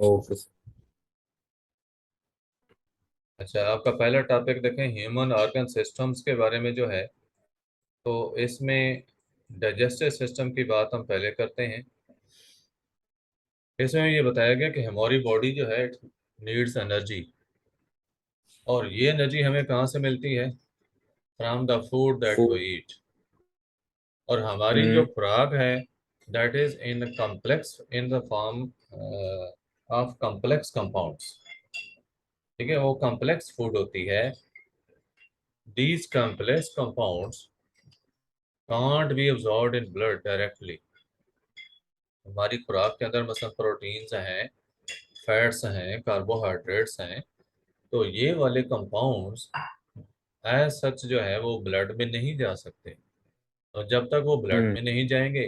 Okay. अच्छा, आपका पहला टॉपिक देखें, ह्यूमन ऑर्गन सिस्टम्स के बारे में जो है। तो इसमें डाइजेस्टिव सिस्टम की बात हम पहले करते हैं। इसमें ये बताया गया कि हमारी बॉडी जो है नीड्स एनर्जी, और ये एनर्जी हमें कहाँ से मिलती है? From the food that we food. Eat. और हमारी जो हम्म। खुराक है that is in complex in the form of complex compounds. ठीक है, वो कॉम्प्लेक्स फूड होती है। These complex compounds can't be absorbed in blood directly. हमारी खुराक के अंदर मसलन प्रोटीन्स हैं, फैट्स हैं, कार्बोहाइड्रेट्स हैं। तो ये वाले कंपाउंड्स एज सच जो है वो ब्लड में नहीं जा सकते। और जब तक वो ब्लड हम्म। में नहीं जाएंगे,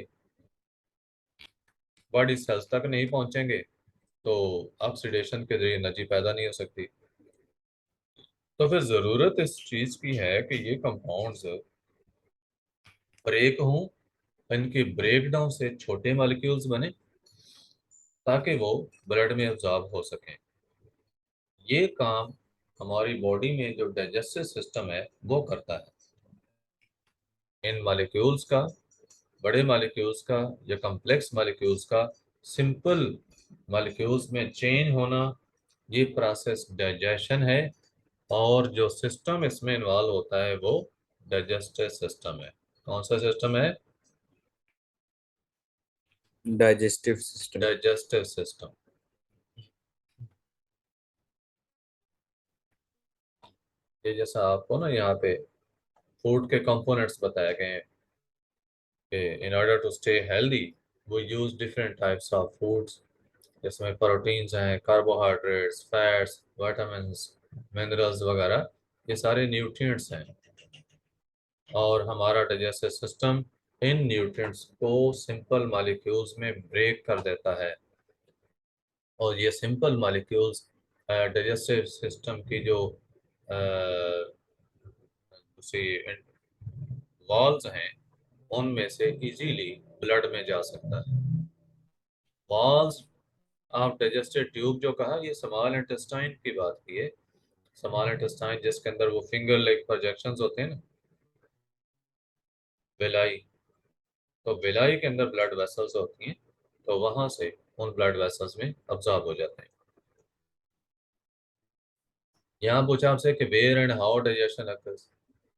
बॉडी सेल्स तक नहीं पहुंचेंगे, तो ऑक्सीडेशन के जरिए एनर्जी पैदा नहीं हो सकती। तो फिर ज़रूरत इस चीज़ की है कि ये कंपाउंड्स ब्रेक हों, इनके ब्रेक डाउन से छोटे मॉलिक्यूल्स बने, ताकि वो ब्लड में अब्जॉर्ब हो सकें। ये काम हमारी बॉडी में जो डाइजेस्टिव सिस्टम है वो करता है। इन मॉलिक्यूल्स का, बड़े मॉलिक्यूल्स का या कॉम्प्लेक्स मॉलिक्यूल्स का सिंपल मॉलिक्यूल्स में चेंज होना, ये प्रोसेस डाइजेशन है। और जो सिस्टम इसमें इन्वॉल्व होता है वो डाइजेस्टिव सिस्टम है। कौन सा सिस्टम है? Digestive system. Digestive system. ये जैसा आपको ना यहाँ पे फूड के कंपोनेंट्स बताए गए हैं कि in order to stay healthy वो use different types of foods, जिसमें प्रोटीन्स हैं, कार्बोहाइड्रेट्स, फैट्स, विटामिन्स, मिनरल्स वगैरह। ये सारे न्यूट्रिएंट्स हैं। और हमारा डाइजेस्टिव सिस्टम इन न्यूट्रिएंट्स को सिंपल मॉलिक्यूल्स में ब्रेक कर देता है। और ये सिंपल मॉलिक्यूल्स डाइजेस्टिव सिस्टम की जो उसी वॉल्स हैं उनमें से इजीली ब्लड में जा सकता है। वॉल्स ऑफ डाइजेस्टिव ट्यूब जो कहा, ये स्मॉल इंटेस्टाइन की बात की है। स्मॉल इंटेस्टाइन जिसके अंदर वो फिंगर लेग प्रोजेक्शंस होते हैं ना, विलाई। तो विलाई के अंदर ब्लड वेसल्स होती हैं, तो वहां से उन ब्लड वेसल्स में अब्जॉर्ब हो जाते हैं। यहाँ पूछा आपसे कि where and how digestion occurs,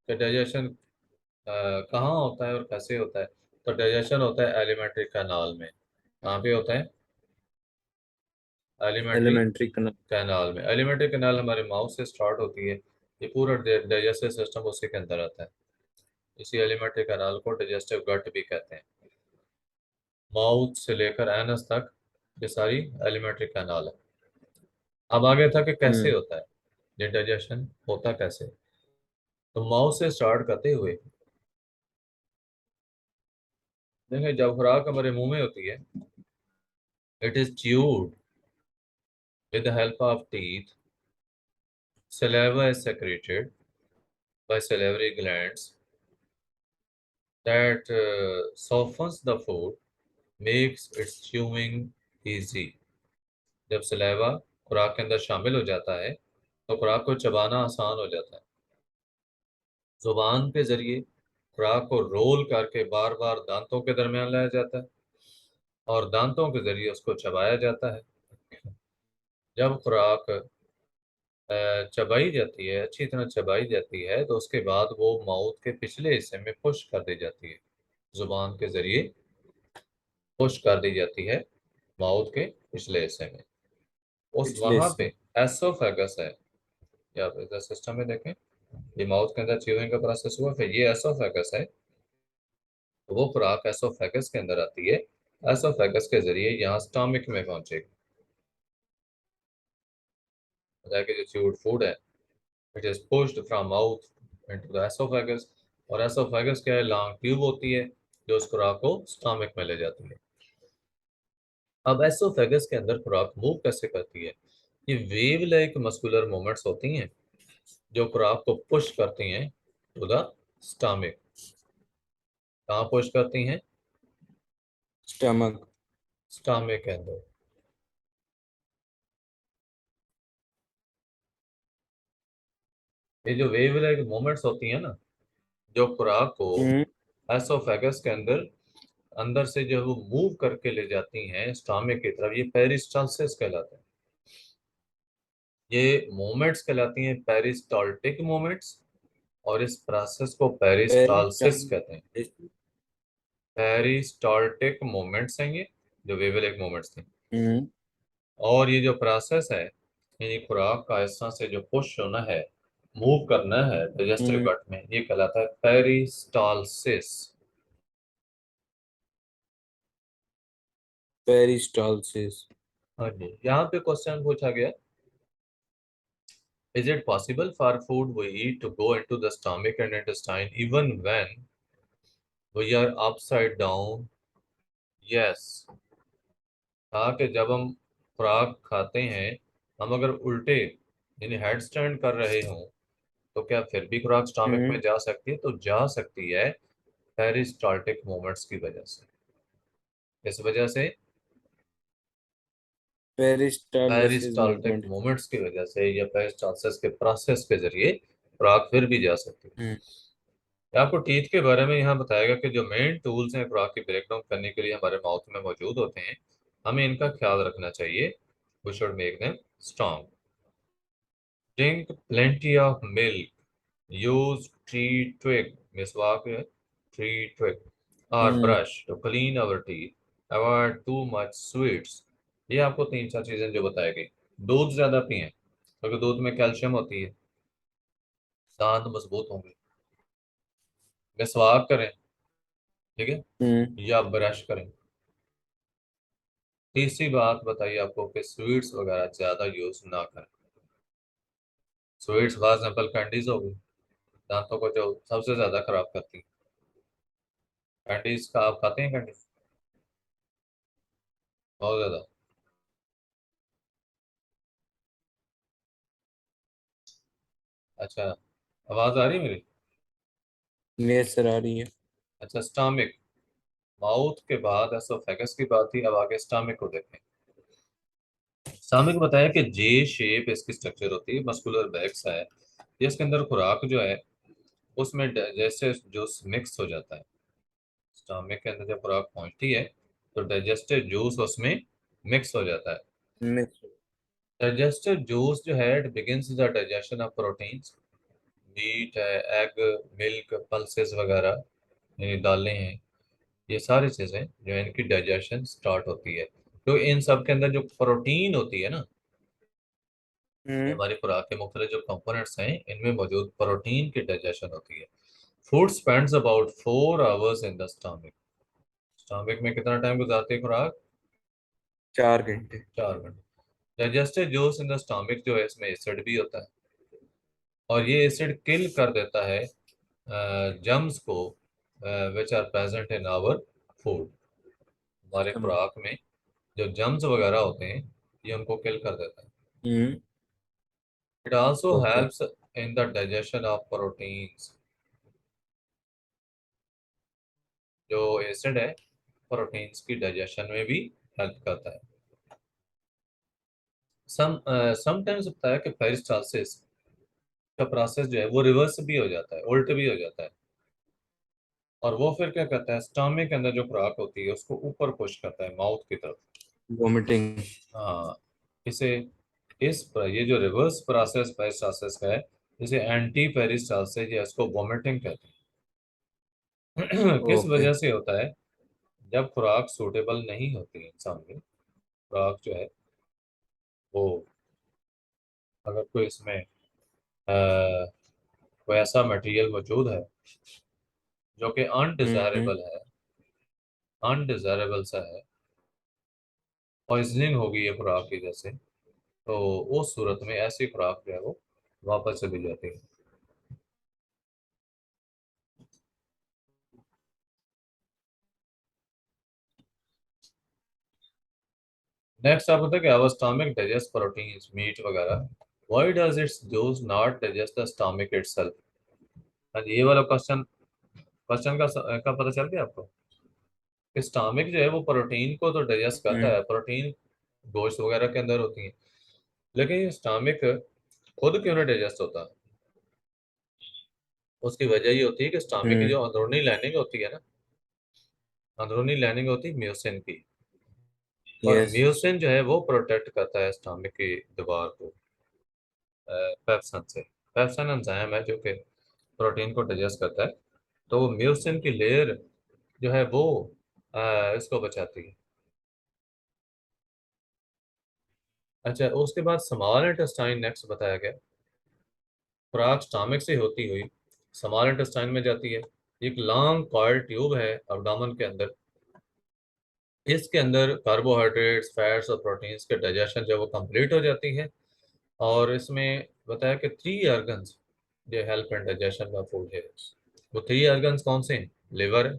कि डाइजेशन कहाँ होता है और कैसे होता है। तो डाइजेशन होता है एलिमेंट्री कैनाल में। कहाँ पे होता है? Elementary elementary कनल। कैनाल में। एलिमेंट्री कैनाल हमारे माउथ से स्टार्ट होती है। ये पूरा डाइजेस्टिव सिस्टम उसी के अंदर आता है। इसी एलिमेंट्री कैनाल को डाइजेस्टिव गट भी कहते हैं। माउथ से लेकर एनस तक ये सारी एलिमेंट्री कैनाल है। अब आगे था कि कैसे हम्म। होता है, ये डाइजेशन होता कैसे। तो माउथ से स्टार्ट करते हुए देखिए, जब खुराक हमारे मुंह में होती है, it is chewed with the help of teeth. Saliva is secreted by salivary glands that softens the food, makes its chewing easy. जब सलेवा खुराक के अंदर शामिल हो जाता है तो खुराक को चबाना आसान हो जाता है। जुबान के जरिए खुराक को रोल करके बार बार दांतों के दरमियान लाया जाता है, और दांतों के जरिए उसको चबाया जाता है। जब खुराक चबाई जाती है, अच्छी तरह चबाई जाती है, तो उसके बाद वो माउथ के पिछले हिस्से में पुश कर दी जाती है। जुबान के जरिए पुश कर दी जाती है माउथ के पिछले हिस्से में। उस पिछले वहां पे से। एसोफेगस है। या फिर सिस्टम में देखें, ये माउथ के अंदर च्यूइंग का प्रोसेस हुआ, फिर ये एसोफेगस है। तो वो खुराक एसोफेगस के अंदर आती है। एसोफेगस के जरिए यहाँ स्टमक में पहुंचेगी। बताया कि जो च्यूड फूड है, it is pushed from mouth into the oesophagus. और एसोफेगस क्या है? लॉन्ग ट्यूब होती है जो उस खुराक को स्टमक में ले जाती है। अब एसोफेगस के अंदर खुराक मूव कैसे करती है? ये वेव लाइक मस्कुलर मूवमेंट्स होती हैं जो खुराक को पुश करती हैं टू द स्टमक। कहाँ पुश करती हैं? स्टमक। स्टमक के अंदर। ये जो वेव लाइक मोमेंट्स होती है ना, जो खुराक को हम्म एसोफेगस के अंदर अंदर से जो वो मूव करके ले जाती हैं स्टमक की तरफ, ये पेरिस्टालसिस कहलाते हैं। ये मोमेंट्स कहलाती हैं पेरिस्टाल्टिक मोमेंट्स, और इस प्रोसेस को पेरिस्टालसिस पेरिस्टाल कहते हैं। पेरिस्टाल्टिक मोमेंट्स हैं ये, जो वेवलेक मोमेंट्स थे। हम्म और ये जो प्रोसेस है, यानी खुराक का इस तरह से जो पुश होना है, मूव करना है डाइजेस्टिव हम्म गट में, ये कहलाता है पेरिस्टालसिस। पेरिस्टालसिस। हाँ जी, यहाँ पे क्वेश्चन पूछा गया, is it possible for food we eat to go into the stomach and intestine even when we are upside down? Yes। कहा कि जब हम खुराक खाते हैं, हम अगर उल्टे यानी हेड स्टैंड कर रहे हों, तो क्या फिर भी खुराक स्टमक में हम्म जा सकती है? तो जा सकती है, पेरिस्टाल्टिक मूवमेंट्स की वजह से। इस वजह से पेरिस्टालसिस पेरिस्टाल्टिक मूवमेंट। मूवमेंट्स की वजह से या पेरिस्टालसिस के प्रोसेस के जरिए खुराक फिर भी जा सकती है। हम्म आपको टीथ के बारे में यहाँ बताएगा कि जो मेन टूल्स हैं खुराक की ब्रेक डाउन करने के लिए हमारे माउथ में मौजूद होते हैं, हमें इनका ख्याल रखना चाहिए। We should make them strong. Drink plenty of milk, use tree twig, मिसवाक है, ट्री ट्विग, और hmm brush to clean our teeth, avoid too much sweets. ये आपको तीन चार चीजें जो बताई गई। दूध ज्यादा पिएं, क्योंकि दूध में कैल्शियम होती है, दांत मजबूत होंगे। मिसवाक करें, ठीक है, हम्म या ब्रश करें। तीसरी बात बताइए आपको कि स्वीट्स वगैरह ज्यादा यूज ना करें। स्वीट्स फॉर एग्जाम्पल कैंडीज होगी, दांतों को जो सबसे ज्यादा खराब करती है। कैंडीज का आप खाते हैं कैंडीज? बहुत ज्यादा। अच्छा, आवाज आ रही है मेरी? नेसर आ रही है। अच्छा, स्टमक, माउथ के बाद एसोफेगस की बात थी, अब आगे स्टमक को देखें। स्टमक बताया कि जे शेप इसकी स्ट्रक्चर होती है, मस्कुलर बैग्स है, ये इसके अंदर खुराक जो है उसमें जैसे जूस मिक्स हो जाता है। स्टमक के अंदर जब खुराक पहुंचती है, तो डाइजेस्टेड जूस उसमें मिक्स हो जाता है। मिक्स। डाइजेस्टेड जूस जो है, it begins the digestion of proteins, meat है, एग, मिल्क, पल्सेस वगैरह, यानी दालें हैं, ये सारी चीज़ें जो है इनकी डाइजेशन स्टार्ट होती है। तो इन सब के अंदर जो प्रोटीन होती है ना, ये हम्म हमारी खुराक के मुख्तलिफ जो कंपोनेंट्स हैं, इनमें मौजूद प्रोटीन की डाइजेशन होती है। Food spends about 4 hours in the stomach. Stomach में कितना टाइम गुजारती है खुराक? 4 घंटे। 4 घंटे। Digested juice in the stomach जो है, इसमें एसिड भी होता है, और ये एसिड किल कर देता है जम्स को, which are present in our food. हमारे हम। खुराक में जो जम्स वगैरह होते हैं, ये उनको किल कर देता है। Hmm it also okay. Helps in the digestion of proteins. जो एसिड है, प्रोटीन्स की डाइजेशन में भी हेल्प करता है। समटाइम्स होता है कि पेरिस्टालसिस का प्रोसेस जो है वो रिवर्स भी हो जाता है, उल्ट भी हो जाता है, और वो फिर क्या करता है, स्टमक के अंदर जो खुराक होती है उसको ऊपर पुश करता है माउथ की तरफ। वोमिटिंग। हाँ, इसे ये जो रिवर्स प्रोसेस पेरिस्टालसिस का है, इसे एंटी पेरिस्टालसिस या इसको वोमिटिंग कहते हैं। किस ओके। वजह से होता है? जब खुराक सूटेबल नहीं होती है इंसान में, खुराक जो है वो, अगर कोई इसमें कोई ऐसा मटेरियल मौजूद है जो कि हम्म अनडिजायरेबल है, अनडिजायरेबल सा है, पॉइजनिंग होगी ये खुराक की जैसे, तो उस सूरत में ऐसी खुराक जो है वो वापस चली जाती है। नेक्स्ट आप होता है कि our stomach digest proteins, meat वगैरह, why does its juice not digest the stomach itself? हाँ जी, ये वाला क्वेश्चन, का पता चल गया आपको कि स्टमक जो है वो प्रोटीन को तो डाइजेस्ट करता हम्म है, प्रोटीन गोश्त वगैरह के अंदर होती है, लेकिन ये स्टमक खुद क्यों नहीं डाइजेस्ट होता? उसकी वजह ये होती है कि स्टमक की हम्म। जो अंदरूनी लाइनिंग होती है ना, अंदरूनी लाइनिंग होती है म्यूसिन की, और यस। म्यूसिन जो है वो प्रोटेक्ट करता है स्टमक की दीवार को पेप्सन से। पेप्सन एंजाइम है जो कि प्रोटीन को डाइजेस्ट करता है, तो वो म्यूसिन की लेयर जो है वो इसको बचाती है। अच्छा, उसके बाद स्मॉल इंटेस्टाइन नेक्स्ट बताया गया। खुराक स्टमक से होती हुई स्मॉल इंटेस्टाइन में जाती है। एक लॉन्ग कॉइल ट्यूब है अब्डोमेन के अंदर। इसके अंदर कार्बोहाइड्रेट्स, फैट्स और प्रोटीन्स के डाइजेशन जो है वो कंप्लीट हो जाती है। और इसमें बताया कि 3 ऑर्गन्स जो help in digestion of food है। वो 3 ऑर्गन्स कौन से हैं? लिवर है,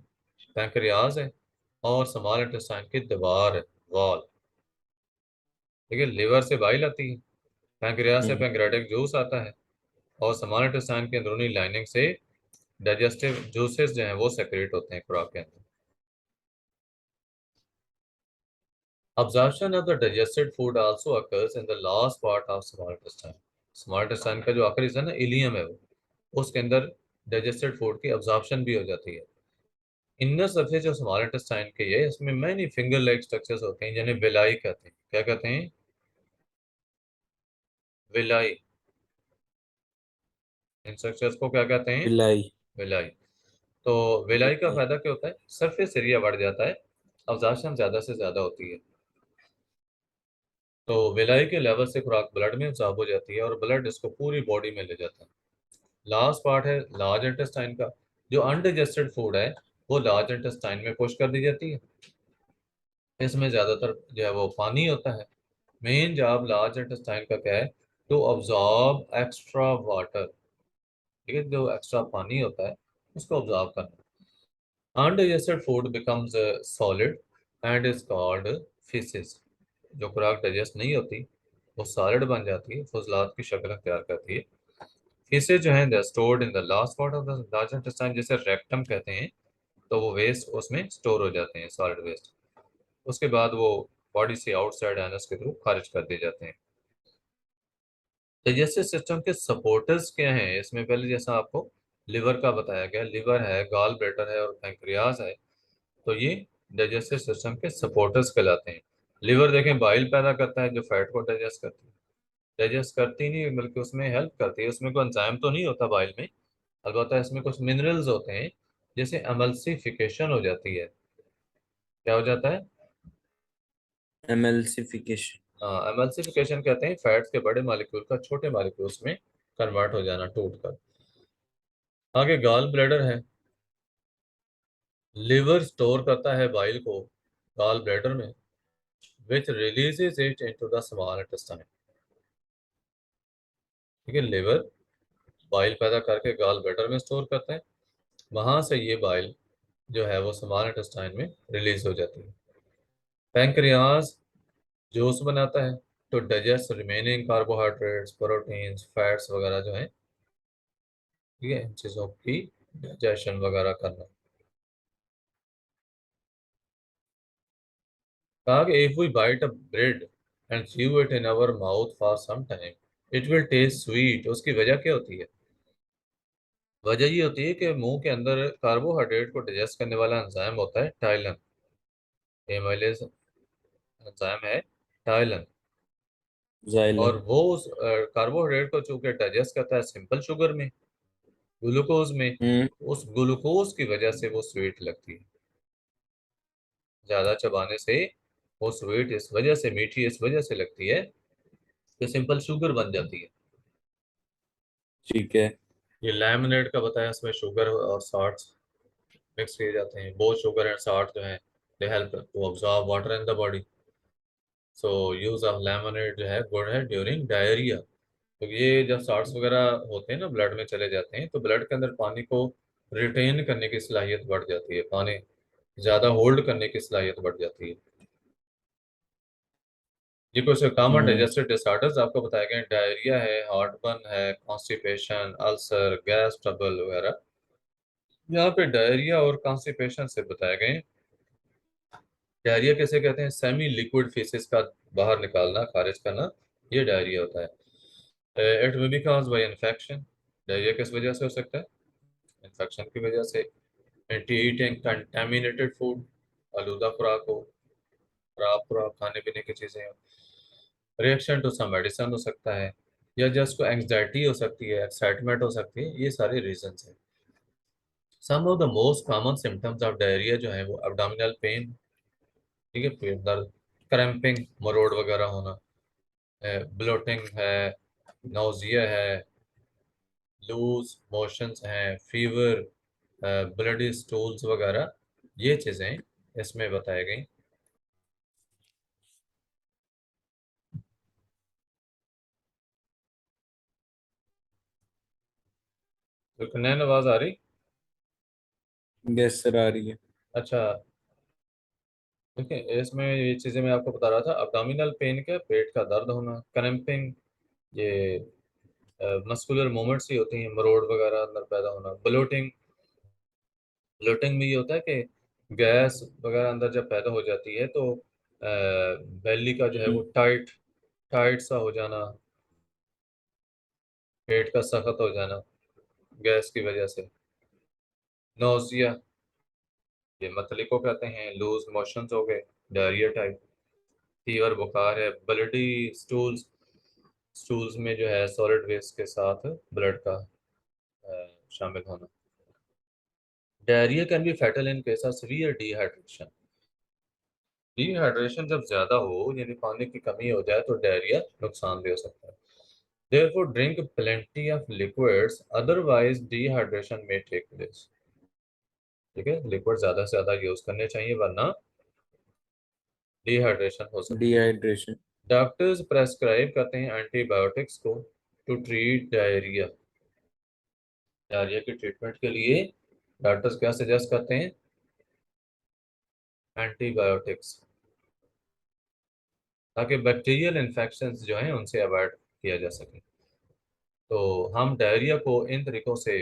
पैंक्रियाज है, और स्मॉल इंटेस्टाइन की दीवार है, वॉल। ठीक है, लिवर से बाइल आती है, पैंक्रियाज से हम्म। पैंक्रियाटिक जूस आता है, और स्मॉल इंटेस्टाइन की अंदरूनी लाइनिंग से डाइजेस्टिव जूसेस जो हैं वो सेक्रेट होते हैं खुराक के अंदर। Absorption of the digested food also occurs in the last part of small intestine. Small intestine का जो आखिरी हिस्सा है ना, इलियम है वो, उसके अंदर डाइजेस्टेड फूड की अब्जॉर्प्शन भी हो जाती है। इनर सरफेस जो स्मॉल इंटेस्टाइन की है, इसमें मैनी फिंगर लाइक स्ट्रक्चर्स होते हैं जिन्हें विलाई कहते हैं। क्या कहते हैं? विलाई। इन स्ट्रक्चर्स को क्या कहते हैं? बिलाई। विलाई। तो विलाई का बिलाई। फायदा क्या होता है? सरफेस एरिया बढ़ जाता है, अब्जॉर्प्शन ज्यादा से ज्यादा होती है। तो विलाई के लेवल से खुराक ब्लड में अब्जॉर्ब हो जाती है और ब्लड इसको पूरी बॉडी में ले जाता है। लास्ट पार्ट है लार्ज इंटेस्टाइन का। जो अनडाइजेस्टेड फूड है वो लार्ज इंटेस्टाइन में पुश कर दी जाती है। इसमें ज्यादातर जो है वो पानी होता है। मेन जॉब लार्ज इंटेस्टाइन का क्या है? To absorb extra water. ठीक है, जो एक्स्ट्रा पानी होता है उसको अब्जॉर्ब करना। Undigested food becomes solid and is called faeces. जो खुराक डाइजेस्ट नहीं होती वो सॉलिड बन जाती है, फुजलात की शक्ल अख्तियार करती है। फीसेस जो है they stored in the last part of the large intestine, जिसे रेक्टम कहते हैं। तो वो वेस्ट उसमें स्टोर हो जाते हैं, सॉलिड वेस्ट। उसके बाद वो बॉडी से आउटसाइड एनस के थ्रू खारिज कर दिए जाते हैं। डाइजेस्टिव सिस्टम के सपोर्टर्स क्या हैं इसमें? पहले जैसा आपको लिवर का बताया गया, लिवर है, गॉल ब्लैडर है और पैंक्रियाज है। तो ये डाइजेस्टिव सिस्टम के सपोर्टर्स कहलाते हैं। लिवर देखें बाइल पैदा करता है जो फैट को डाइजेस्ट करती है। डाइजेस्ट करती नहीं बल्कि उसमें हेल्प करती है। उसमें कोई एंजाइम तो नहीं होता बाइल में, अलबत्ता इसमें कुछ मिनरल्स होते हैं, जैसे एमल्सिफिकेशन हो जाती है। क्या हो जाता है? एमल्सिफिकेशन। एमल्सिफिकेशन कहते हैं फैट्स के बड़े मॉलिक्यूल का छोटे मॉलिक्यूल्स में कन्वर्ट हो जाना, टूट कर। आगे गॉल ब्लैडर है। लिवर स्टोर करता है बाइल को गॉल ब्लैडर में, which releases it into the small intestine. ठीक है, लिवर बाइल पैदा करके गॉल ब्लैडर में स्टोर करता है, वहां से ये बाइल जो है वो स्मॉल इंटेस्टाइन में रिलीज हो जाती है। पैंक्रियाज जूस बनाता है तो digest remaining carbohydrates, proteins, fats वगैरह जो है, ठीक है, इन चीज़ों की डाइजेशन वगैरह करना। कहा कि if we bite a bread and chew it in our mouth for some time it will taste sweet. उसकी वजह क्या होती है? वजह ये होती है कि मुंह के अंदर कार्बोहाइड्रेट को डाइजेस्ट करने वाला एंजाइम होता है टाइलन। एमाइलेज एंजाइम है टाइलन। और जाइलन। वो उस कार्बोहाइड्रेट को चूंकि डाइजेस्ट करता है सिंपल शुगर में, ग्लूकोज में। हम्म। उस ग्लूकोज की वजह से वो स्वीट लगती है। ज्यादा चबाने से वो स्वीट इस वजह से, मीठी इस वजह से लगती है कि सिंपल शुगर बन जाती है। ठीक है। ये लेमनेड का बताया, इसमें शुगर और साल्ट मिक्स किए जाते हैं। बोथ शुगर एंड साल्ट जो है they help to absorb water in the body. So use of lemonade जो है गुड है ड्यूरिंग डायरिया। तो ये जब साल्ट्स वगैरह होते हैं ना ब्लड में चले जाते हैं, तो ब्लड के अंदर पानी को रिटेन करने की सलाहियत बढ़ जाती है, पानी ज्यादा होल्ड करने की सलाहियत बढ़ जाती है। ये कुछ कॉमन हम्म। डाइजेस्टिव डिसऑर्डर्स आपको बताए गए हैं। डायरिया है, हार्टबर्न है, कॉन्स्टिपेशन, अल्सर, गैस ट्रबल वगैरह। यहाँ पे डायरिया और कॉन्स्टिपेशन से बताए गए हैं। डायरिया कैसे कहते हैं? सेमी लिक्विड फेसिस का बाहर निकालना, खारिज करना, ये डायरिया होता है। It may be caused by infection. Diarrhoea किस वजह से हो सकता है? इन्फेक्शन की वजह से। ईटिंग कंटेमिनेटेड फूड, आलूदा खुराक हो, खराब खुराक, खाने पीने की चीजें हो। रिएक्शन टू सम मेडिसिन हो सकता है, या जस्ट को एंग्जाइटी हो सकती है, एक्साइटमेंट हो सकती है, ये सारे रीजंस हैं। Some of the most common symptoms of diarrhoea जो है वो एब्डोमिनल पेन, ठीक है, पेट दर्द, क्रैम्पिंग, मरोड़ वगैरह होना, ब्लोटिंग है, नोजिया है, लूज मोशंस हैं, फीवर, ब्लडी स्टूल्स वगैरह, ये चीज़ें इसमें बताई गई। तो नैन आवाज आ रही? गैस सर आ रही है। अच्छा, ठीक है, इसमें ये चीज़ें मैं आपको बता रहा था। अब्डोमिनल पेन का, पेट का दर्द होना, क्रैम्पिंग, ये मस्कुलर मूवमेंट्स ही होती हैं, मरोड़ वगैरह अंदर पैदा होना, ब्लोटिंग, ब्लोटिंग में ये होता है कि गैस वगैरह अंदर जब पैदा हो जाती है तो बेली का जो है वो टाइट टाइट सा हो जाना, पेट का सख्त हो जाना गैस की वजह से, नोजिया, ये मतली को कहते हैं, लूज मोशंस हो गए, डायरिया टाइप, फीवर बुखार है, ब्लडी स्टूल्स, स्टूल्स में जो है सॉलिड वेस्ट के साथ ब्लड का शामिल होना। Diarrhoea can be fatal in case of severe dehydration. Dehydration जब ज्यादा हो, यानी पानी की कमी हो जाए, तो डायरिया नुकसानदेह हो सकता है। Therefore, drink plenty of liquids, otherwise dehydration may take place. ठीक है, लिक्विड ज्यादा से ज्यादा यूज करने चाहिए, वरना डिहाइड्रेशन हो सकती है। डिहाइड्रेशन। डॉक्टर्स प्रेस्क्राइब करते हैं एंटीबायोटिक्स को टू ट्रीट डायरिया। डायरिया की ट्रीटमेंट के लिए डॉक्टर्स क्या सजेस्ट करते हैं? एंटीबायोटिक्स, ताकि बैक्टीरियल इन्फेक्शंस जो हैं उनसे अवॉइड किया जा सके। तो हम डायरिया को इन तरीकों से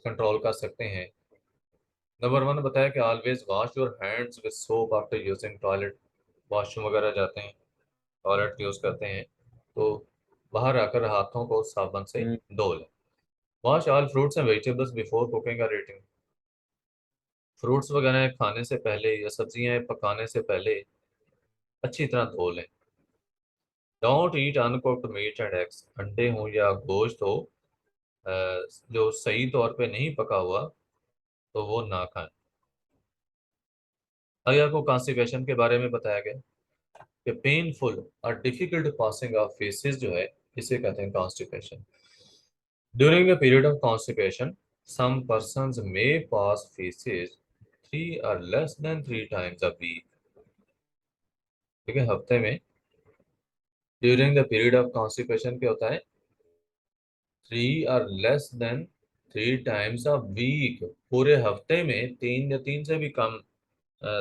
कंट्रोल कर सकते हैं। नंबर वन बताया कि always wash your hands with soap after using toilet. Washroom वगैरह जाते हैं, टॉयलेट यूज करते हैं, तो बाहर आकर हाथों को साबुन से धो लें। Wash all fruits and vegetables before cooking और ईटिंग। फ्रूट्स वगैरह खाने से पहले या सब्जियां पकाने से पहले अच्छी तरह धो लें। Don't eat uncooked meat and eggs. अंडे हो या गोश्त हो अ, जो सही तौर पे नहीं पका हुआ, तो वो ना खाएं। अगर आपको कॉन्स्टिपेशन के बारे में बताया गया कि पेनफुल और डिफिकल्ट पासिंग ऑफ फेसेस जो है, इसे कहते हैं constipation. During the period of constipation some persons may pass faeces 3 or less than 3 times a week। ठीक है, हफ्ते में during the period of constipation क्या होता है? 3 or less than 3 times a week। पूरे हफ्ते में 3 या 3 से भी कम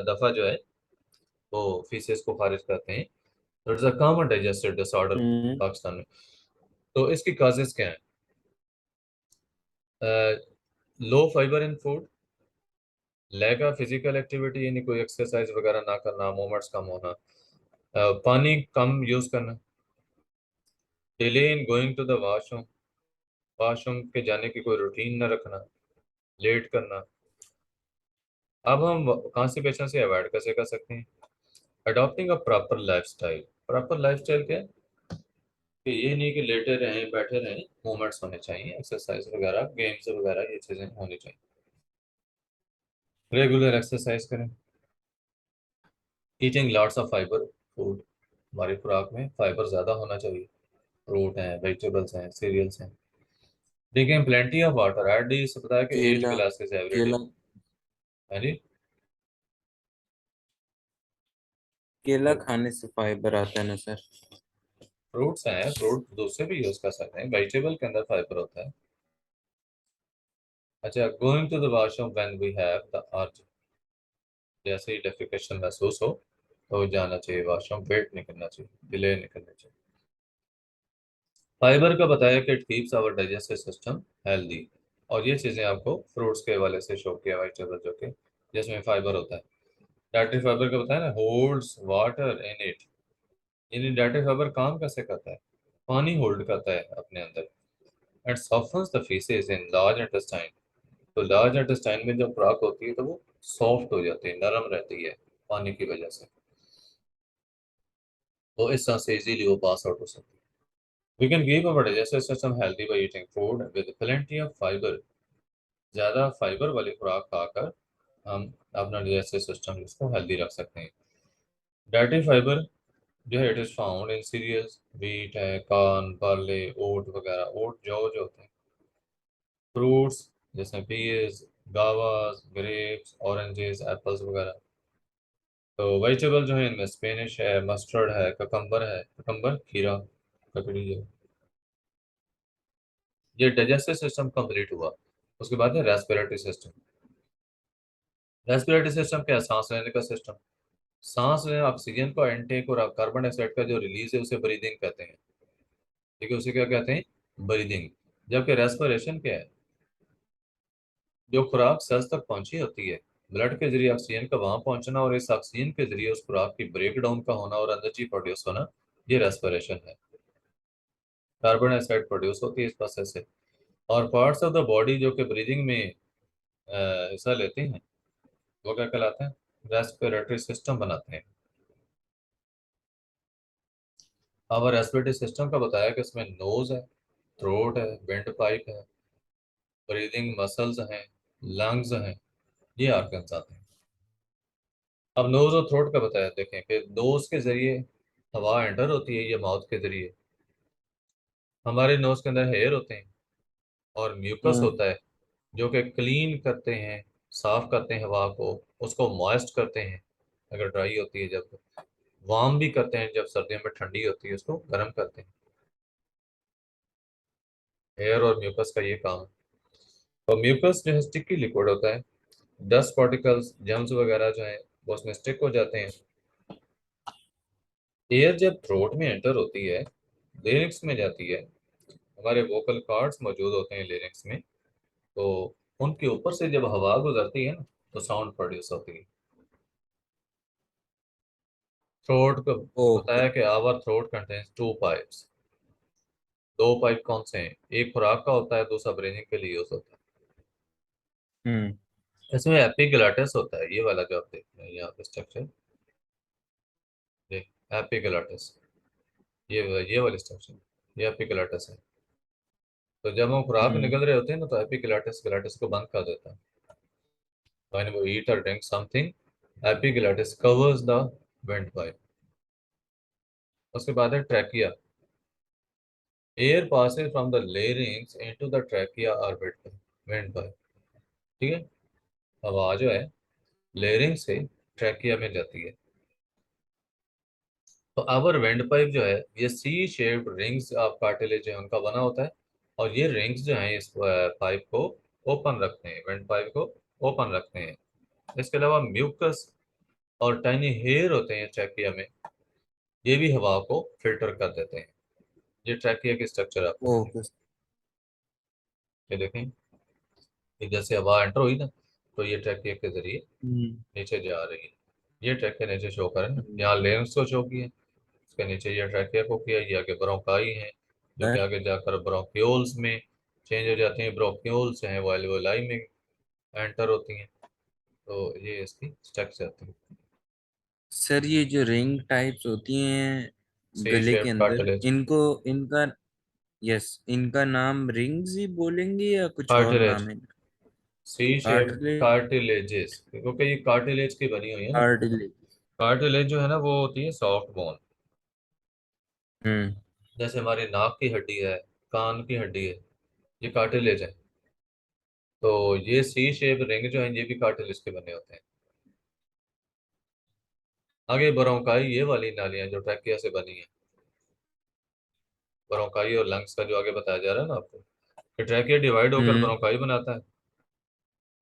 दफा जो है वो फीसेस को खारिज करते हैं। It's a common digestive disorder Pakistan में। तो इसकी काजेस क्या है? Low fibre in food, lack of physical activity, यानी कोई एक्सरसाइज वगैरह ना करना, मूवमेंट्स कम होना, पानी कम यूज करना, delay in going to the washroom, washroom के जाने की कोई रूटीन न रखना, लेट करना। अब हम कॉन्स्टिपेशन से अवॉइड कैसे कर सकते हैं? Adopting a proper lifestyle. Proper lifestyle क्या है? कि ये नहीं कि लेटे रहें बैठे रहें, मूवमेंट्स होने चाहिए, एक्सरसाइज वगैरह, गेम्स वगैरह, ये चीज़ें होनी चाहिए। रेगुलर एक्सरसाइज करें। Eating lots of fibre food, हमारी खुराक में फाइबर ज़्यादा होना चाहिए। फ्रूट हैं, वेजिटेबल्स हैं, सीरियल्स हैं। Drinking plenty of water, at least बताया कि 8 केला। Glasses every day. केला। है जी। केला तो खाने से फाइबर आता है ना सर? फ्रूट्स हैं, फ्रूट दूसरे भी यूज कर सकते हैं, वेजिटेबल के अंदर फाइबर होता है। अच्छा, going to the washroom when we have the urge, जैसे ही डेफिकेशन महसूस हो तो जाना चाहिए वॉशरूम, वेट नहीं करना चाहिए, डिले नहीं करना चाहिए। फाइबर का बताया कि it keeps our digestive system healthy, और ये चीज़ें आपको फ्रूट्स के हवाले से शो किया, वेजिटेबल जो कि जिसमें फाइबर होता है। डाइटरी फाइबर का बताया ना, होल्ड्स वाटर इन इट, यानी डाइटरी फाइबर काम कैसे करता है? पानी होल्ड करता है अपने अंदर। And softens the faeces in large intestine, तो लार्ज इंटेस्टाइन में जब खुराक होती है तो वो सॉफ्ट हो जाती है, नरम रहती है पानी की वजह से, तो इस तरह से इजीली वो पास आउट हो सकती है। We can give our digestive system healthy by eating food with plenty of fibre. ज़्यादा फाइबर वाली खुराक खाकर हम अपना डाइजेस्टिव सिस्टम इसको हेल्दी रख सकते हैं। डाइटरी फाइबर जो है it is found in cereals, wheat है, कॉर्न, बार्ले, ओट वगैरह, ओट जो होते हैं, फ्रूट्स जैसे peas, guavas, grapes, oranges, apples वगैरह। तो वेजिटेबल जो है इनमें स्पेनिश है, मस्टर्ड है, ककम्बर खीरा, ककड़ी जो, ये डाइजेस्टिव सिस्टम कंप्लीट हुआ। उसके बाद है रेस्पिरेटरी सिस्टम। रेस्पिरेटरी सिस्टम क्या है? सांस लेने का सिस्टम। सांस लेने ऑक्सीजन का इनटेक और कार्बन डाइऑक्साइड का जो रिलीज है उसे ब्रीदिंग कहते हैं। ठीक है, उसे क्या कहते हैं? ब्रीदिंग। जबकि रेस्पिरेशन क्या है? जो खुराक सेल्स तक पहुंची होती है, ब्लड के जरिए ऑक्सीजन का वहां पहुंचना और इस ऑक्सीजन के जरिए उस खुराक की ब्रेक डाउन का होना और एनर्जी प्रोड्यूस होना, ये रेस्पिरेशन है। कार्बन डाइऑक्साइड प्रोड्यूस होती है इस प्रोसेस से। और पार्ट्स ऑफ द बॉडी जो कि ब्रीदिंग में हिस्सा लेते हैं वो क्या कहलाते हैं? रेस्पिरेटरी सिस्टम बनाते हैं। अब रेस्पिरेटरी सिस्टम का बताया कि इसमें नोज है, थ्रोट है, विंड पाइप है, ब्रीदिंग मसल्स हैं, लंग्स हैं, ये ऑर्गन्स आते हैं। अब नोज और थ्रोट का बताया, देखें कि नोज के जरिए हवा एंटर होती है, ये माउथ के जरिए। हमारे नोज के अंदर हेयर होते हैं और म्यूकस हम्म। होता है जो कि क्लीन करते हैं, साफ करते हैं हवा को, उसको मॉइस्ट करते हैं अगर ड्राई होती है, जब वार्म भी करते हैं, जब सर्दियों में ठंडी होती है उसको गर्म करते हैं। हेयर और म्यूकस का ये काम है। और म्यूकस जो है स्टिकी लिक्विड होता है, डस्ट पार्टिकल्स, जर्म्स वगैरह जो है वो उसमें स्टिक हो जाते हैं। एयर जब थ्रोट में एंटर होती है, लेरिंक्स में जाती है, हमारे वोकल कॉर्ड्स मौजूद होते हैं लेरिंक्स में, तो उनके ऊपर से जब हवा गुजरती है ना तो साउंड प्रोड्यूस होती है। थ्रोट को ओके। बताया कि our throat contains two pipes. दो पाइप कौन से हैं? एक खुराक का होता है, दूसरा ब्रीथिंग के लिए यूज होता हम्म। है। इसमें एपिग्लॉटिस होता है, ये वाला जो आप देख रहे हैं यहाँ पे स्ट्रक्चर, ये एपिग्लॉटिस, ये वाली स्ट्रक्चर, ये एपिग्लॉटिस है। तो जब हम खुराक हम्म। निकल रहे होते हैं ना तो एपिग्लॉटिस ग्लॉटिस को बंद कर देता है। When we eat or drink something, epiglottis covers the windpipe. उसके बाद है trachea. Air passes from the larynx into the trachea or windpipe। ठीक है, हवा जो है लेरिंग से ट्रैकिया में जाती है। तो आवर विंडपाइप जो है ये C shaped rings of cartilage है उनका बना होता है। और ये रिंग्स जो हैं इस पाइप को ओपन रखते हैं, विंड पाइप को ओपन रखते हैं। इसके अलावा म्यूकस और टाइनी हेयर होते हैं ट्रैकिया में, ये भी हवा को फिल्टर कर देते हैं। ये ट्रैकिया की स्ट्रक्चर आपको ओके। मिलेगी। ये देखें कि जैसे हवा एंटर हुई ना तो ये ट्रैकिया के जरिए हम्म। नीचे जा रही है। ये ट्रैकिया नीचे शो करें ना, हम्म। यहाँ लेंस को शो किया, उसके नीचे ये ट्रैकिया को किया, ये आगे ब्रोंकाई है जो कि सर आगे जाकर ब्रोंक्यूल्स में चेंज हो जाती हैं। ब्रोंक्यूल्स हैं वो एल्वेओलाई में एंटर होती हैं। तो ये इसकी स्ट्रक्चर थी। सर ये जो रिंग टाइप्स होती हैं सी गले के शेप अंदर, कार्टिलेज। इनको, इनका, यस, इनका नाम रिंग्स ही बोलेंगे या कुछ और कार्टिलेज, नाम है? सी शेप कार्टिलेज। कार्टिलेजेस, क्योंकि ये कार्टिलेज की बनी हुई है ना। कार्टिलेज। कार्टिलेज जो है ना वो होती है सॉफ्ट बोन। हम्म। जैसे हमारी नाक की हड्डी है, कान की हड्डी है, ये कार्टिलेज है। तो ये सी शेप रिंग जो है ये भी कार्टिलेज के बने होते हैं। आगे ब्रोंकाई, ये वाली नालियां जो ट्रैकिया से बनी है, ब्रोंकाई और लंग्स का जो आगे बताया जा रहा है ना आपको, कि ट्रैकिया डिवाइड होकर हम्म। ब्रोंकाई बनाता है।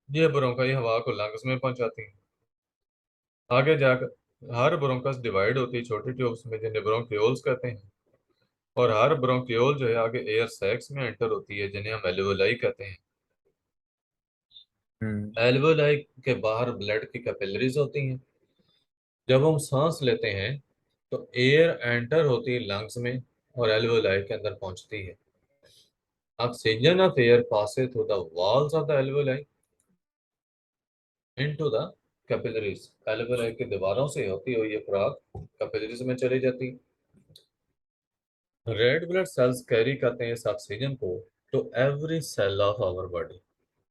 ये ब्रोंकाई हवा को लंग्स में पहुंचाती है। आगे जाकर हर ब्रोंकस डिवाइड होती है छोटी ट्यूब्स में जिन्हें ब्रोंक्यूल्स कहते हैं। और हर ब्रोंक्यूल जो है आगे एयर सैक्स में एंटर होती है जिन्हें हम एल्वेओलाई कहते हैं। हम्म। एल्वेओलाई के बाहर ब्लड की कैपिलरीज होती हैं। जब हम सांस लेते हैं तो एयर एंटर होती है लंग्स में और एल्वेओलाई के अंदर पहुंचती है। Oxygen of air passes through the walls of the alveoli into the capillaries, alveoli की दीवारों से होती हुई ये खुराक कैपिलरीज में चली जाती है। रेड ब्लड सेल्स कैरी करते हैं इस ऑक्सीजन को to every cell of our body,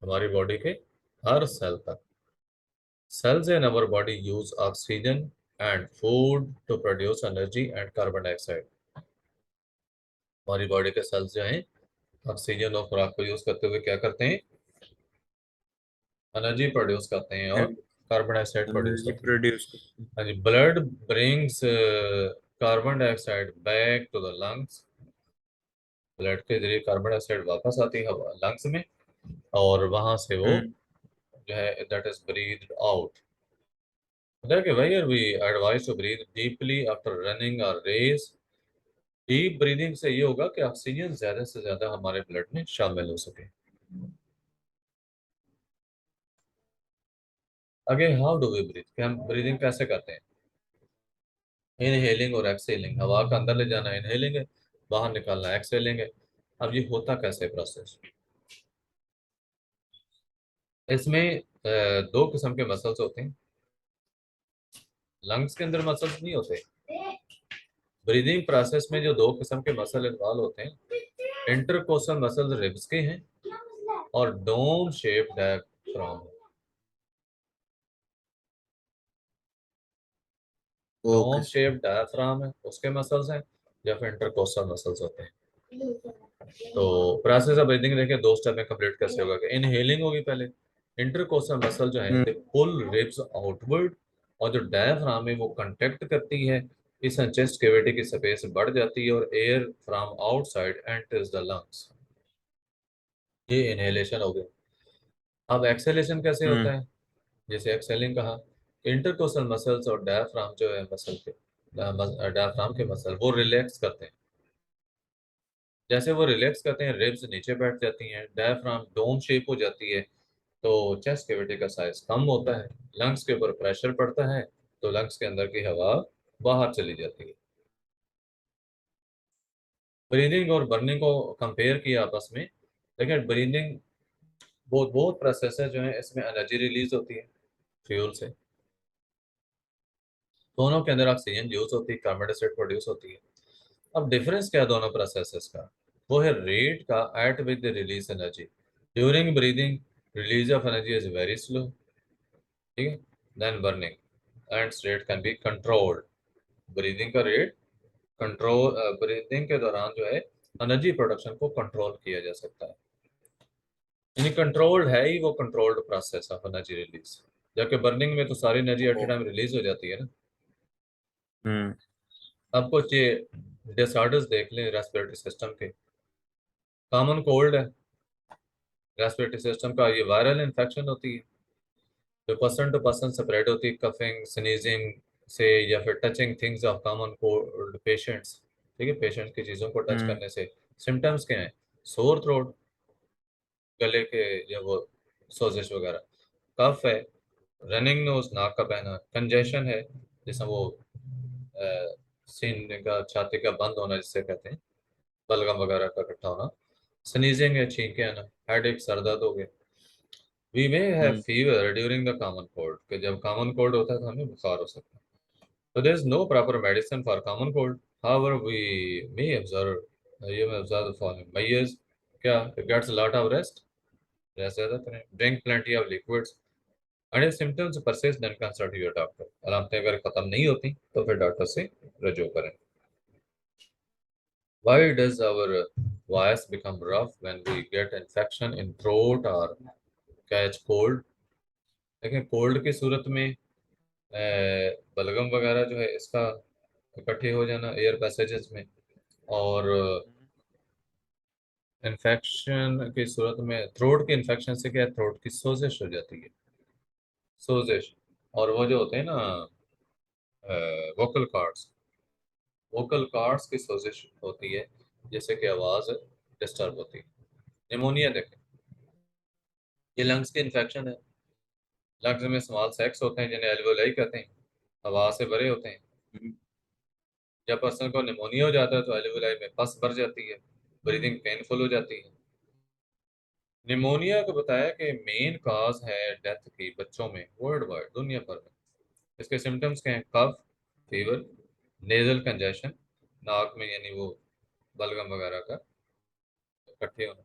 हमारी बॉडी के हर सेल तक। Cells in our body use oxygen and food to produce energy and carbon dioxide. हमारी बॉडी के सेल्स जो हैं ऑक्सीजन और खुराक को यूज करते हुए क्या करते हैं, एनर्जी प्रोड्यूस करते हैं और कार्बन डाइऑक्साइड प्रोड्यूस एनर्जी करते हैं। प्रोड्यूस। हाँ जी, blood brings carbon dioxide back to the lungs, blood के जरिए कार्बन डाइऑक्साइड वापस आती है लंग्स में, और वहां से वो हम्म जो है दैट इज ब्रीथ्ड आउट। देखिए where we advise to breathe deeply after running or race। Deep breathing से ये होगा कि ऑक्सीजन ज्यादा से ज्यादा हमारे ब्लड में शामिल हो सके। आगे हाउ डू वी ब्रीथ, कि हम ब्रीदिंग कैसे करते हैं। इनहेलिंग और एक्सहेलिंग, हवा का अंदर ले जाना इनहेलिंग है, बाहर निकालना एक्सहेलिंग है। अब ये होता कैसे प्रोसेस, इसमें दो किस्म के मसल्स होते हैं, लंग्स के अंदर मसल्स नहीं होते। ब्रीदिंग प्रोसेस में जो दो किस्म के मसल इन्वॉल्व होते हैं, इंटरकोस्टल मसल रिब्स के हैं और डोम शेप डायफ्राम। ओके डोम सर। शेप डायफ्राम है उसके मसल्स हैं, या फिर इंटरकोस्टल मसल्स होते हैं। तो प्रोसेस ऑफ ब्रीदिंग देखिए दो स्टेप में कंप्लीट कैसे होगा, कि इनहेलिंग होगी पहले, इंटरकोस्टल मसल जो है हम्म दे पुल रिब्स आउटवर्ड, और जो डायफ्राम है वो कंट्रैक्ट करती है, इस चेस्ट कैविटी की स्पेस बढ़ जाती है और air from outside enters the lungs. ये इनहेलेशन हो गया। अब एक्सेलेशन कैसे होता हम्म है, जैसे एक्सेलिंग कहा, इंटरकोस्टल मसल्स और डायफ्राम जो है मसल के, डायफ्राम के मसल वो रिलैक्स करते हैं। जैसे वो रिलैक्स करते हैं रिब्स नीचे बैठ जाती हैं, डायफ्राम डोम शेप हो जाती है, तो चेस्ट कैविटी का साइज कम होता है, लंग्स के ऊपर प्रेशर पड़ता है, तो लंग्स के अंदर की हवा बाहर चली जाती है। ब्रीदिंग और बर्निंग को कंपेयर किया आपस में, लेकिन ब्रीदिंग बहुत बहुत प्रोसेस है जो है, इसमें एनर्जी रिलीज होती है फ्यूल से, दोनों के अंदर ऑक्सीजन यूज होती है, कार्बन डाइऑक्साइड प्रोड्यूस होती है। अब डिफरेंस क्या है दोनों प्रोसेसेस का, वो है रेट का at with the release energy. During breathing release of energy is very slow, ठीक है, then burning and rate can be controlled. Breathing का रेट कंट्रोल, ब्रीदिंग के दौरान जो है एनर्जी प्रोडक्शन को कंट्रोल किया जा सकता है, यानी कंट्रोल्ड है ही वो controlled process of energy release. जबकि बर्निंग में तो सारी energy at a oh, time release हो जाती है ना। हम्म अब कुछ ये डिसऑर्डर्स देख लें रेस्पिरेटरी सिस्टम के। कॉमन कोल्ड है, रेस्पिरेटरी सिस्टम का ये वायरल इन्फेक्शन होती है, जो पर्सन टू पर्सन स्प्रेड होती है, कफिंग स्नीजिंग से, या फिर touching things of common cold patients, ठीक है, पेशेंट की चीज़ों को टच हम्म करने से। सिम्टम्स क्या हैं, सोर थ्रोट, गले के या वो सोजिश वगैरह, कफ है, रनिंग नोज नाक का बहना, कंजेशन है, जैसे वो सीने का छाती का बंद होना जिससे कहते हैं, बलगम वगैरह का इकट्ठा होना, स्नीजिंग है, छींके आना, हेड एक, सर दर्द हो गया। We may have hmm fever during the common cold, कि जब कॉमन कोल्ड होता है तो हमें बुखार हो सकता है। So there is no proper medicine for common cold. However, we may observe, you may observe the following measures. क्या, gets a lot of rest, rest ज़्यादा करें, drink plenty of liquids, and if symptoms persist then consult your doctor। अलामतें अगर खत्म नहीं होती तो फिर doctor से रजू करें। Why does our voice become rough when we get infection in throat or catch cold? लेकिन कोल्ड की सूरत में बलगम वगैरह जो है इसका इकट्ठे हो जाना एयर पैसेजेस में, और इन्फेक्शन की सूरत में थ्रोट के इन्फेक्शन से क्या है, थ्रोट की सोजिश हो जाती है, सोजिश। और वो जो होते हैं ना वोकल कॉर्ड्स, वोकल कॉर्ड्स की सोजिश होती है, जिससे कि आवाज़ डिस्टर्ब होती है। निमोनिया देखें, ये लंग्स के इन्फेक्शन है, लंग्स में स्मॉल सैक्स होते हैं जिन्हें एल्वेओलाई कहते हैं, हवा से भरे होते हैं। हम्म जब पर्सन को निमोनिया हो जाता है तो एल्वेओलाई में पस भर जाती है, ब्रीदिंग पेनफुल हो जाती है। निमोनिया को बताया कि मेन काज है डेथ की बच्चों में वर्ल्ड वाइड दुनिया भर में। इसके सिम्टम्स क्या हैं? कफ, फीवर, नेजल कंजेशन, नाक में यानी वो बलगम वगैरह का इकट्ठे होना,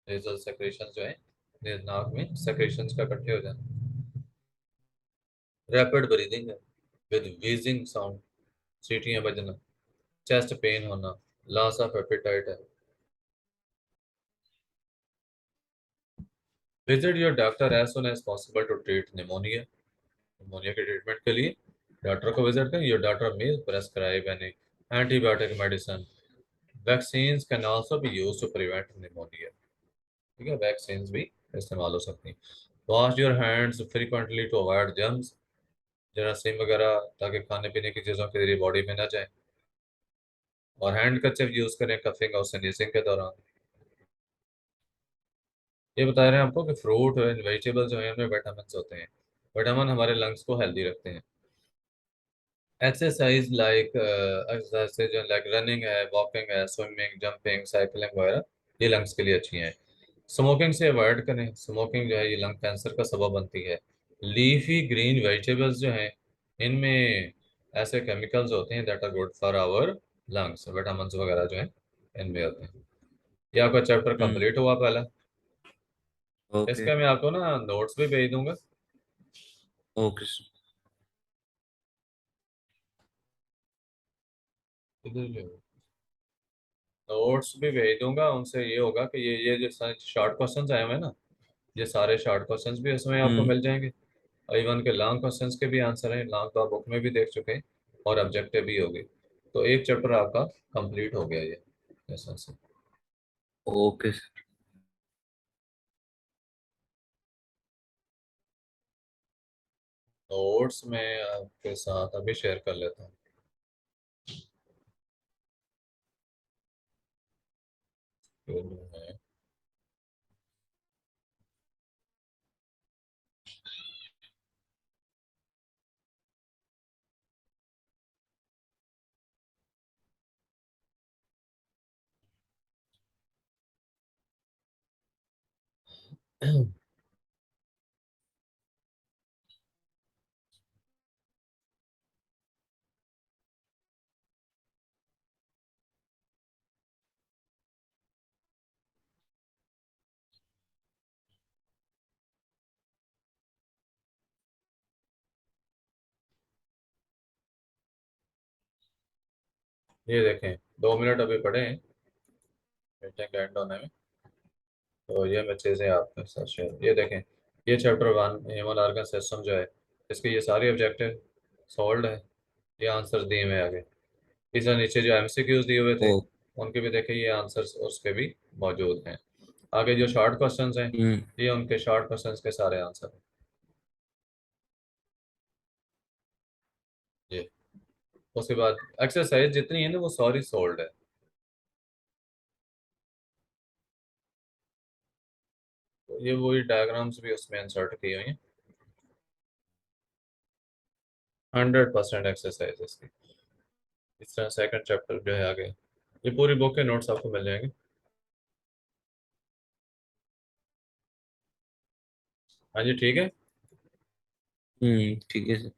नेजल सेक्रेशन जो है, नाक में सेक्रेशंस का इकट्ठे हो जाना, रैपिड ब्रीदिंग है विद व्हीजिंग साउंड, सीटियां बजना, चेस्ट पेन होना, लॉस ऑफ एपेटाइट है। Visit your doctor as soon as possible to treat pneumonia. Pneumonia के ट्रीटमेंट के लिए डॉक्टर को विजिट करें। Your doctor may prescribe any antibiotic medicine. Vaccines can also be used to prevent pneumonia. ठीक है, vaccines भी इस्तेमाल हो सकती हैं। Wash your hands frequently to avoid germs, जरासीम वगैरह, ताकि खाने पीने की चीज़ों के जरिए बॉडी में ना जाए। और हैंड कर्चिफ यूज़ करें कफिंग और स्नीजिंग के दौरान। ये बता रहे हैं आपको कि फ्रूट एंड वेजिटेबल जो है उनमें विटामिन होते हैं। विटामिन हमारे लंग्स को हेल्दी रखते हैं। एक्सरसाइज लाइक एक्सरसाइज जो लाइक रनिंग है, वॉकिंग है, स्विमिंग, जंपिंग, साइकिलिंग वगैरह, ये लंग्स के लिए अच्छी हैं। स्मोकिंग से अवॉइड करें। स्मोकिंग जो है ये लंग कैंसर का सबब बनती है। लीफी ग्रीन वेजिटेबल्स जो हैं इनमें ऐसे केमिकल्स होते हैं that are good for our lungs, vitamin वगैरह जो हैं इनमें होते हैं। ये आपका चैप्टर हम्म। कंप्लीट हुआ पहला। ओके। इसका मैं आपको ना नोट्स भी भेज दूंगा। ओके। नोट्स भी भेज दूंगा। उनसे ये होगा कि ये जो शॉर्ट क्वेश्चंस आए हुए हैं ना, ये सारे शॉर्ट क्वेश्चंस भी उसमें आपको हम्म। मिल जाएंगे। और इवन के लॉन्ग क्वेश्चंस के भी आंसर हैं। लॉन्ग तो आप बुक में भी देख चुके हैं और ऑब्जेक्टिव भी होगी। तो एक चैप्टर आपका कंप्लीट हो गया ये ऐसा से। ओके। नोट्स में आपके साथ अभी शेयर कर लेता हूँ। ये जो है, ये देखें 2 मिनट अभी पड़े हैं मीटिंग एंड होने में। तो ये मैं चीज़ें आपके साथ शेयर, ये देखें, ये चैप्टर 1 ह्यूमन ऑर्गन सिस्टम जो है, इसके ये सारे ऑब्जेक्टिव सॉल्व है। ये आंसर दिए हुए आगे। इस नीचे जो एमसीक्यूज दिए हुए थे ओ। उनके भी देखे, ये आंसर्स उसके भी मौजूद हैं। आगे जो शॉर्ट क्वेश्चंस हैं, हम्म। ये उनके शॉर्ट क्वेश्चंस के सारे आंसर हैं। ये उसके बाद एक्सरसाइज जितनी है ना वो सॉरी सोल्ड है। तो ये वही डायग्राम्स भी उसमें इंसर्ट की हुई हैं। 100% एक्सरसाइज इसकी। इस तरह सेकंड चैप्टर जो है आगे, ये पूरी बुक के नोट्स आपको मिल जाएंगे। हाँ जी ठीक है। ठीक है सर।